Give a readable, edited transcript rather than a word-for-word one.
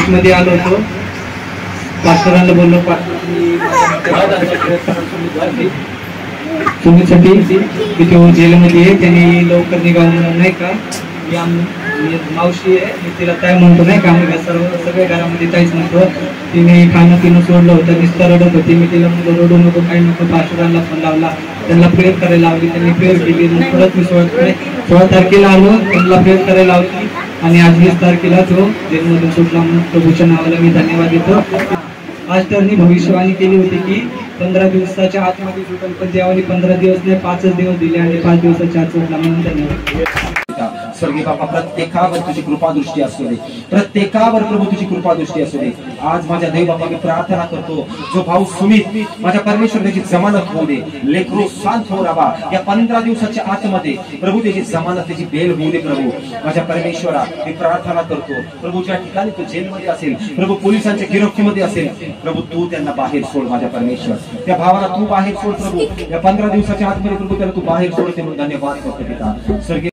मध्ये आलो होतो, पास्टरांना बोललो सुनीसाठी की तो जेलमध्ये आहे, त्यांनी लवकर निघावं नाही का. मावशी आहे, मी तिला काय म्हणतो नाही का, आम्ही सगळ्या घरामध्ये काहीच म्हणतो. तिने खाणं पिणं सोडलं होतं, नुसतं रडत होती. मी तिला म्हणतो रडू नको, काही नको. पास्टरांना फोन लावला, त्यांना प्रेयर करायला लावली, त्यांनी प्रेयर केली. मग परत मी 16 तारखेला आलो, त्यांना प्रेयर करायला लावली आणि आज 20 तारखेला तो जेलमधून सुटला. म्हणून प्रभूच्या नावाला मी धन्यवाद देतो. पास्टरनी भविष्यवाणी केली होती की 15 दिवसाच्या आतमध्ये सुटेल, पण देवाने 15 दिवस नाही 5 दिवस दिले आणि 5 दिवसाच्या आत सुटला. म्हणून धन्यवाद. स्वर्गीय बापा, प्रत्येकावर तुझी कृपादृष्टी असू दे, प्रत्येकावर प्रभू तुझी कृपादृष्टी असू दे. आज माझ्या देव बापा मी प्रार्थना करतो, जो भाऊ सुमित माझ्या परमेश्वर त्याची जमानत होऊ दे, लेकरू शांत हो राबा. या 15 दिवसाच्या आतमध्ये प्रभू त्याची जमानत, त्याची बेल होऊ दे. प्रभू माझ्या परमेश्वरा मी प्रार्थना करतो, प्रभू ज्या ठिकाणी तो जेलमध्ये असेल, प्रभू पोलिसांच्या गिरफ्तीमध्ये असेल, प्रभू तू त्यांना बाहेर सोड. माझ्या परमेश्वर त्या भावाला तू बाहेर सोड. प्रभू या 15 दिवसाच्या आतमध्ये प्रभू त्याला तू बाहेर सोडते म्हणून धन्यवाद करतो पिता. स्वर्गीय